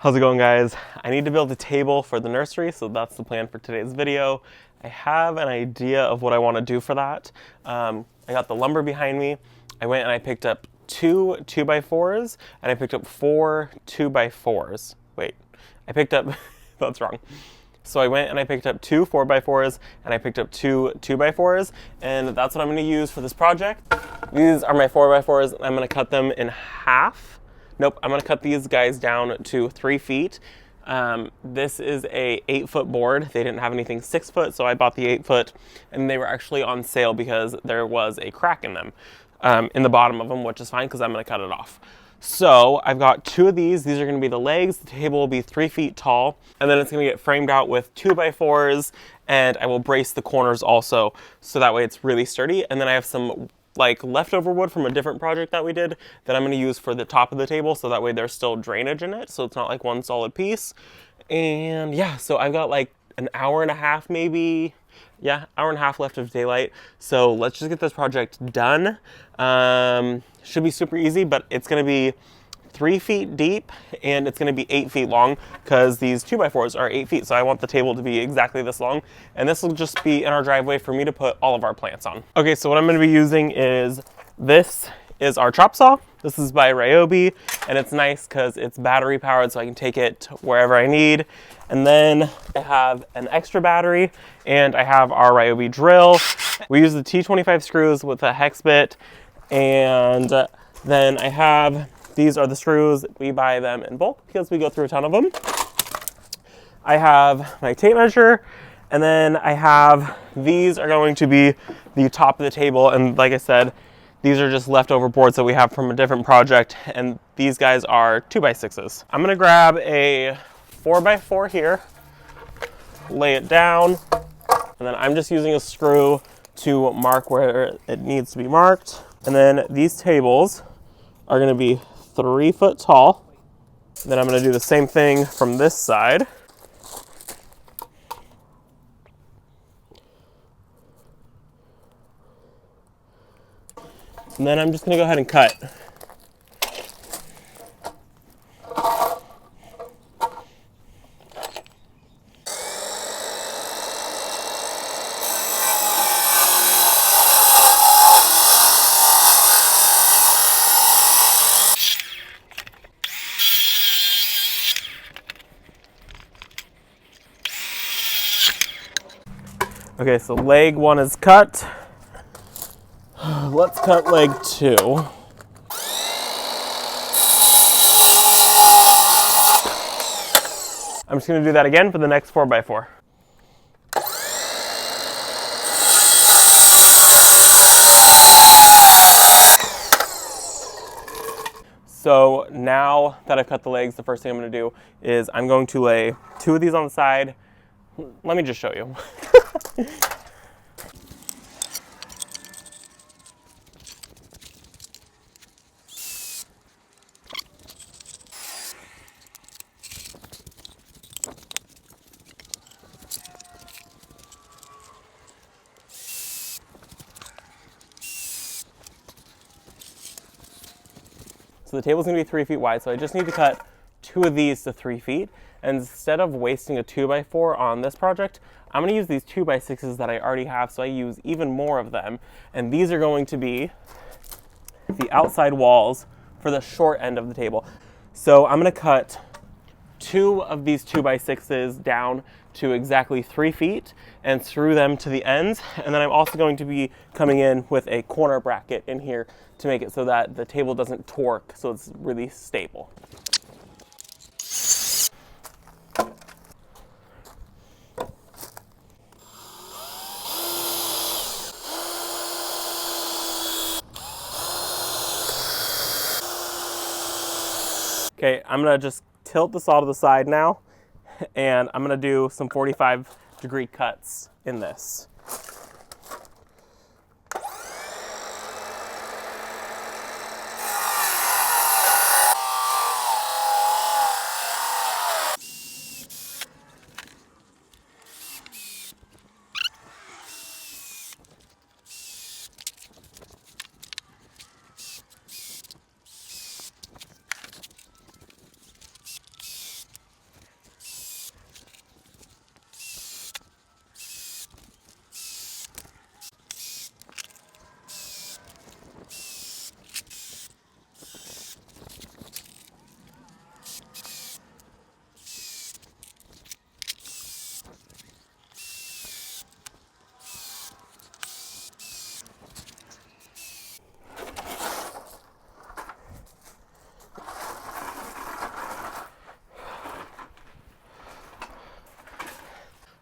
How's it going, guys? I need to build a table for the nursery, so that's the plan for today's video. I have an idea of what I want to do for that. I got the lumber behind me. I went and I picked up two 2x4s, and I picked up four 2x4s. Wait, I picked up, that's wrong. So I went and I picked up two 4x4s, and I picked up two 2x4s, and that's what I'm going to use for this project. These are my 4x4s, and I'm going to cut them in half. Nope, I'm gonna cut these guys down to 3 feet. This is a 8-foot board. They didn't have anything 6 foot, so I bought the 8-foot, and they were actually on sale because there was a crack in them, in the bottom of them, which is fine because I'm gonna cut it off. So I've got two of these. These are gonna be the legs. The table will be 3 feet tall, and then it's gonna get framed out with 2x4s, and I will brace the corners also, so that way it's really sturdy. And then I have some like leftover wood from a different project that we did that I'm going to use for the top of the table, so that way there's still drainage in it, so it's not like one solid piece. And yeah, so I've got like an hour and a half, maybe, yeah, hour and a half left of daylight. So let's just get this project done. Should be super easy, but it's going to be 3 feet deep, and it's going to be 8 feet long because these 2x4s are 8 feet. So I want the table to be exactly this long, and this will just be in our driveway for me to put all of our plants on. Okay, so what I'm going to be using is, this is our chop saw. This is by Robbie, and it's nice because it's battery powered, so I can take it wherever I need. And then I have an extra battery, and I have our Robbie drill. We use the T25 screws with a hex bit, and then I have, these are the screws. We buy them in bulk because we go through a ton of them. I have my tape measure, and then I have, these are going to be the top of the table, and like I said, these are just leftover boards that we have from a different project, and these guys are 2x6s. I'm gonna grab a 4x4 here, lay it down, and then I'm just using a screw to mark where it needs to be marked. And then these tables are gonna be 3 foot tall. Then I'm gonna do the same thing from this side. And then I'm just gonna go ahead and cut. Okay, so leg 1 is cut. Let's cut leg 2. I'm just gonna do that again for the next 4x4. So now that I've cut the legs, the first thing I'm gonna do is I'm going to lay 2 of these on the side. Let me just show you. So the table's gonna be 3 feet wide, so I just need to cut 2 of these to 3 feet. And instead of wasting a 2x4 on this project, I'm gonna use these 2x6s that I already have, so I use even more of them. And these are going to be the outside walls for the short end of the table. So I'm gonna cut 2 of these 2x6s down to exactly 3 feet and screw them to the ends. And then I'm also going to be coming in with a corner bracket in here to make it so that the table doesn't torque, so it's really stable. Okay, I'm gonna just tilt the saw to the side now, and I'm gonna do some 45-degree cuts in this.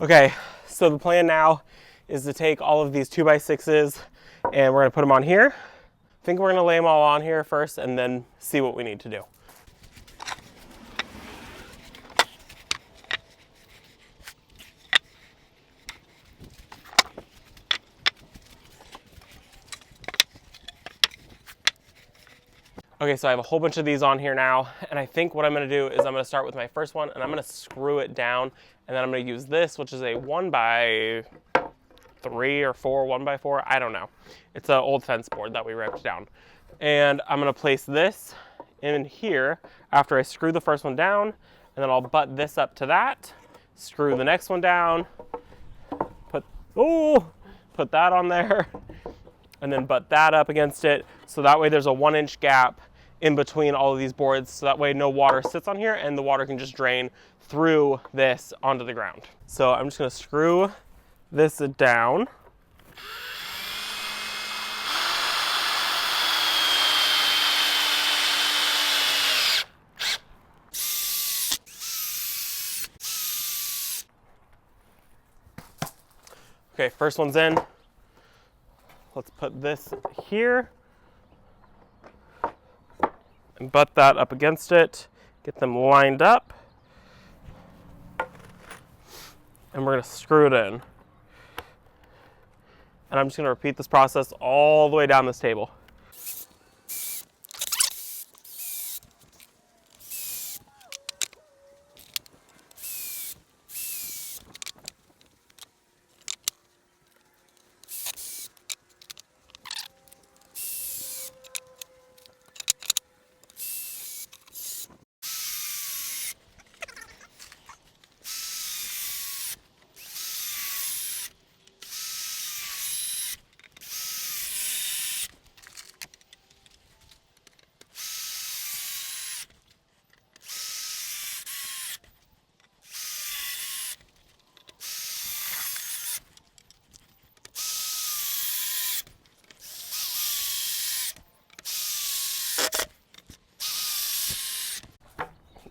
Okay, so the plan now is to take all of these 2x6s and we're gonna put them on here. I think we're gonna lay them all on here first and then see what we need to do. Okay, so I have a whole bunch of these on here now, and I think what I'm gonna do is I'm gonna start with my first one and I'm gonna screw it down, and then I'm gonna use this, which is a 1x3 or 4, 1x4, I don't know. It's an old fence board that we ripped down. And I'm gonna place this in here after I screw the first one down, and then I'll butt this up to that, screw the next one down, put that on there, and then butt that up against it, so that way there's a 1-inch gap in between all of these boards, so that way no water sits on here and the water can just drain through this onto the ground. So I'm just gonna screw this down. Okay, first one's in. Let's put this here and butt that up against it, get them lined up, and we're gonna screw it in. And I'm just gonna repeat this process all the way down this table.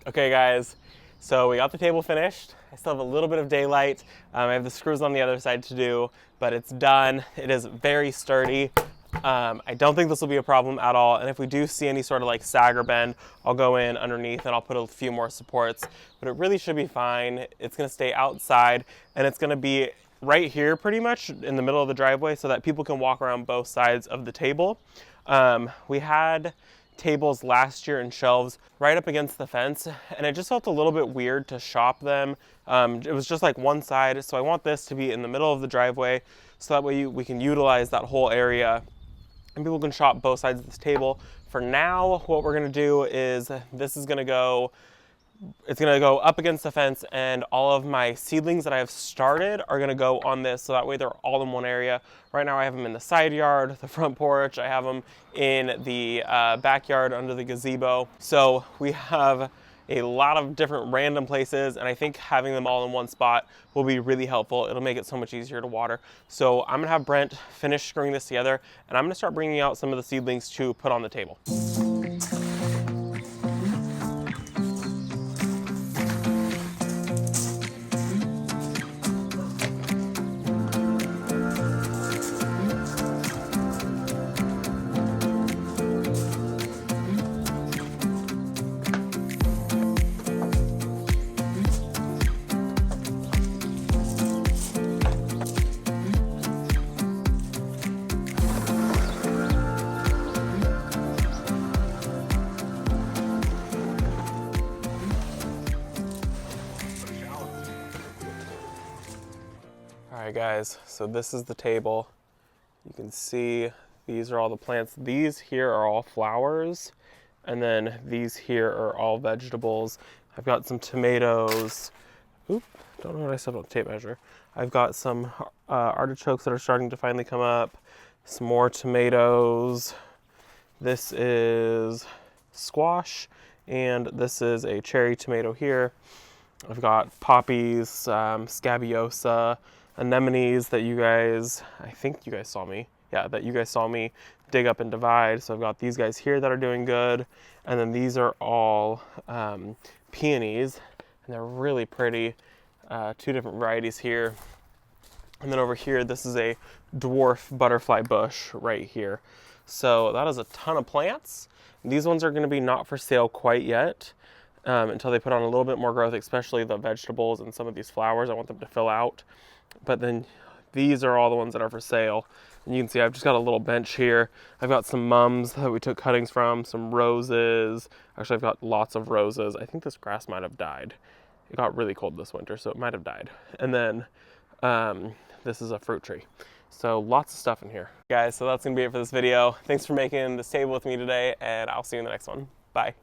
Okay guys, so we got the table finished. I still have a little bit of daylight. I have the screws on the other side to do, but it's done. It is very sturdy. I don't think this will be a problem at all. And if we do see any sort of like sag or bend, I'll go in underneath and I'll put a few more supports, but it really should be fine. It's gonna stay outside and it's gonna be right here pretty much in the middle of the driveway so that people can walk around both sides of the table. We had tables last year and shelves right up against the fence, and it just felt a little bit weird to shop them. It was just like one side, so I want this to be in the middle of the driveway so that way we can utilize that whole area and people can shop both sides of this table. For now, what we're gonna do is this is gonna go, it's gonna go up against the fence, and all of my seedlings that I have started are gonna go on this, so that way they're all in one area. Right now I have them in the side yard, the front porch, I have them in the backyard under the gazebo. So we have a lot of different random places, and I think having them all in one spot will be really helpful. It'll make it so much easier to water. So I'm gonna have Brent finish screwing this together, and I'm gonna start bringing out some of the seedlings to put on the table. All right guys, so this is the table. You can see these are all the plants. These here are all flowers, and then these here are all vegetables. I've got some tomatoes. Oop, don't know what I said about the tape measure. I've got some artichokes that are starting to finally come up, some more tomatoes. This is squash, and this is a cherry tomato here. I've got poppies, scabiosa, anemones that you guys, I think you guys saw me, that you guys saw me dig up and divide. So I've got these guys here that are doing good, and then these are all peonies, and they're really pretty. two different varieties here. And then over here, this is a dwarf butterfly bush right here. So that is a ton of plants. These ones are going to be not for sale quite yet until they put on a little bit more growth, especially the vegetables and some of these flowers. I want them to fill out. But then these are all the ones that are for sale. And you can see I've just got a little bench here. I've got some mums that we took cuttings from, some roses. Actually, I've got lots of roses. I think this grass might have died. It got really cold this winter, so it might have died. And then this is a fruit tree. So lots of stuff in here. Guys, so that's gonna be it for this video. Thanks for making this table with me today, and I'll see you in the next one. Bye.